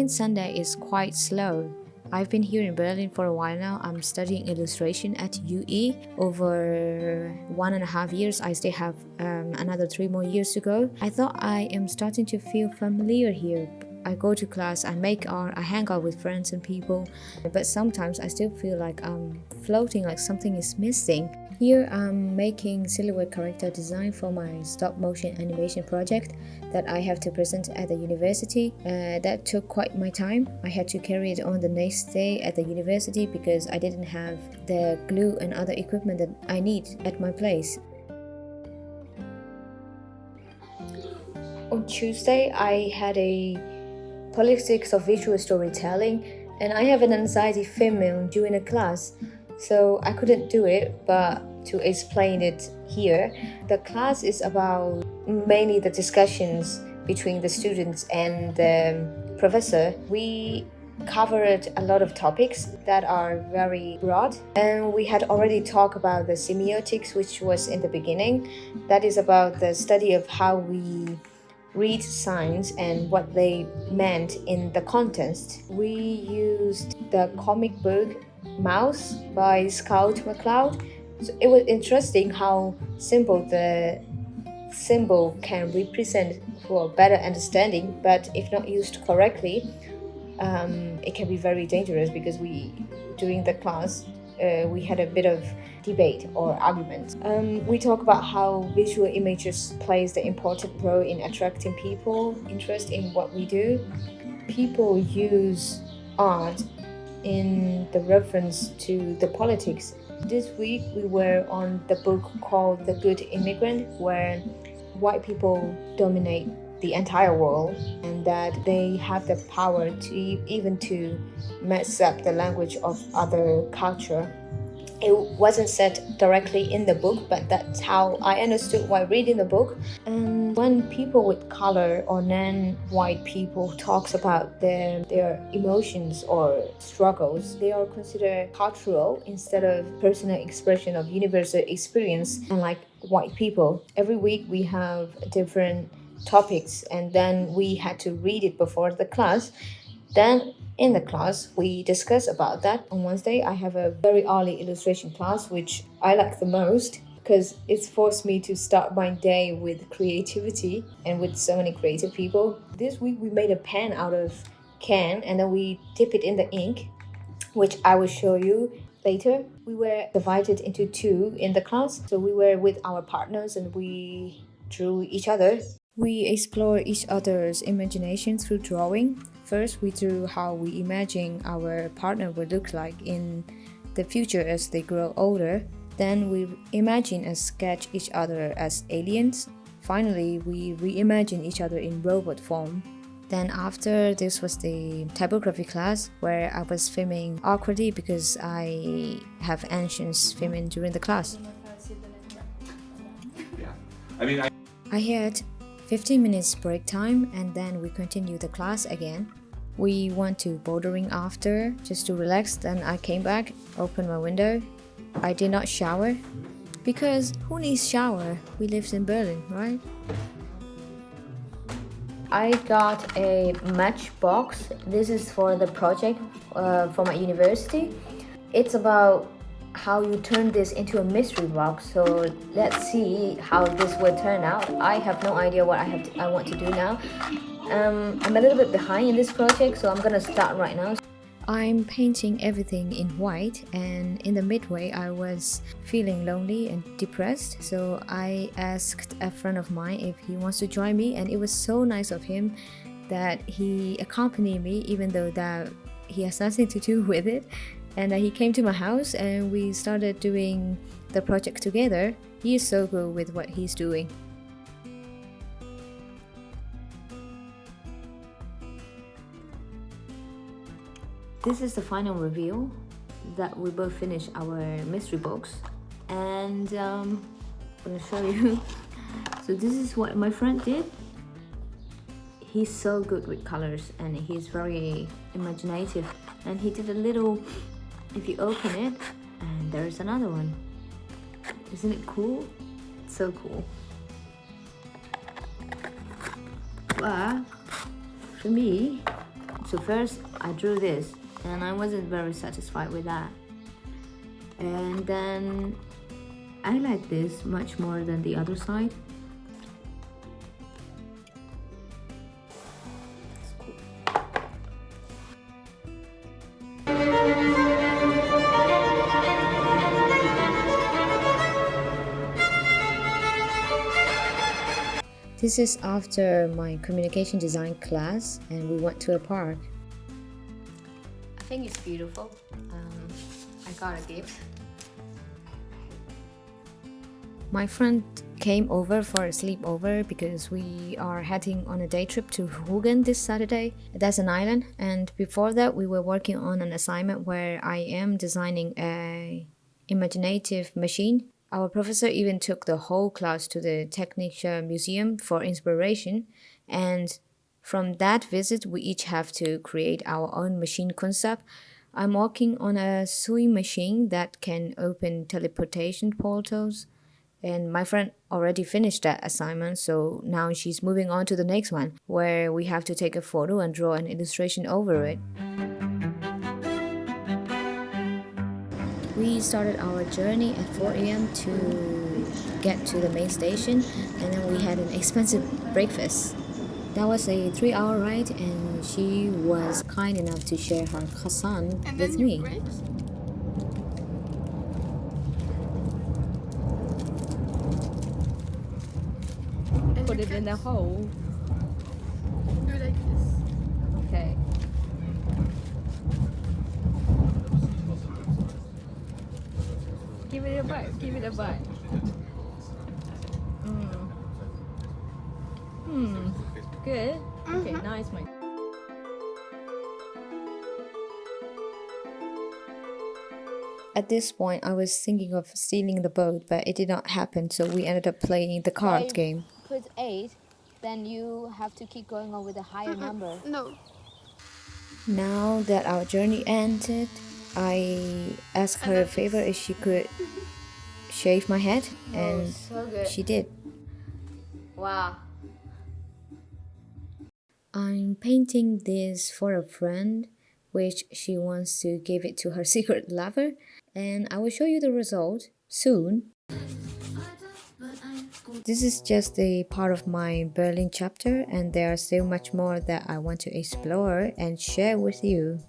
Berlin Sunday is quite slow. I've been here in Berlin for a while now. I'm studying illustration at UE. Over 1.5 years, I still have another 3 more years to go. I thought I am starting to feel familiar here. I go to class, I make art, I hang out with friends and people, but sometimes I still feel like I'm floating, like something is missing. Here I'm making silhouette character design for my stop motion animation project that I have to present at the university. That took quite my time. I had to carry it on the next day at the university because I didn't have the glue and other equipment that I need at my place. On Tuesday, I had a politics of visual storytelling, and I have an anxiety female during a class, so I couldn't do it, but to explain it here, the class is about mainly the discussions between the students and the professor. We covered a lot of topics that are very broad, and we had already talked about the semiotics, which was in the beginning. That is about the study of how we read signs and what they meant in the context. We used the comic book Mouse by Scout McCloud. So it was interesting how simple the symbol can represent for better understanding, but if not used correctly, it can be very dangerous because during the class, we had a bit of debate or argument. We talk about how visual images plays the important role in attracting people interest in what we do. People use art in the reference to the politics. This week we were on the book called The Good Immigrant, where white people dominate the entire world and that they have the power to even to mess up the language of other culture. It wasn't said directly in the book, but that's how I understood while reading the book. And when people with color or non-white people talks about their emotions or struggles, they are considered cultural instead of personal expression of universal experience. And like white people, every week we have different topics, and then we had to read it before the class. Then in the class, we discuss about that. On Wednesday, I have a very early illustration class, which I like the most because it's forced me to start my day with creativity and with so many creative people. This week, we made a pen out of can and then we dip it in the ink, which I will show you later. We were divided into two in the class. So we were with our partners and we drew each other. We explore each other's imagination through drawing. First, we drew how we imagine our partner would look like in the future as they grow older. Then we imagine and sketch each other as aliens. Finally, we reimagine each other in robot form. Then after this was the typography class where I was filming awkwardly because I have anxious filming during the class. Yeah, I had 15 minutes break time and then we continue the class again. We went to bouldering after just to relax. Then I came back, opened my window. I did not shower because who needs shower? We lived in Berlin, right? I got a matchbox. This is for the project for my university. It's about how you turn this into a mystery box. So let's see how this will turn out. I have no idea what I want to do now. I'm a little bit behind in this project, so I'm gonna start right now. I'm painting everything in white, and in the midway I was feeling lonely and depressed, so I asked a friend of mine if he wants to join me, and it was so nice of him that he accompanied me even though that he has nothing to do with it. And he came to my house and we started doing the project together. He is so good with what he's doing. This is the final review that we both finished our mystery box, and I'm gonna show you. So this is what my friend did. He's so good with colors and he's very imaginative, and he did a little, if you open it, and there's another one. Isn't it cool? It's so cool. But for me, So first I drew this and I wasn't very satisfied with that. And then I like this much more than the other side. It's cool. This is after my communication design class and we went to a park. I think it's beautiful. I got a gift. My friend came over for a sleepover because we are heading on a day trip to Hugin this Saturday. That's an island, and before that we were working on an assignment where I am designing a imaginative machine. Our professor even took the whole class to the Technische Museum for inspiration, and from that visit we each have to create our own machine concept. I'm working on a sewing machine that can open teleportation portals, and my friend already finished that assignment, so now she's moving on to the next one, where we have to take a photo and draw an illustration over it. We started our journey at 4 a.m. to get to the main station, and then we had an expensive breakfast. That was a 3-hour ride, and she was kind enough to share her croissant with me. Grapes? Put it in the hole. Do like this. Okay. Give it a bite. Give it a bite. Good. Okay, nice, Mike. At this point, I was thinking of stealing the boat, but it did not happen, so we ended up playing the card game. Put 8, then you have to keep going on with a higher number. No. Now that our journey ended, I asked her a favor if she could shave my head, and So good. she did. Wow. I'm painting this for a friend, which she wants to give it to her secret lover, and I will show you the result soon. This is just a part of my Berlin chapter, and there are still much more that I want to explore and share with you.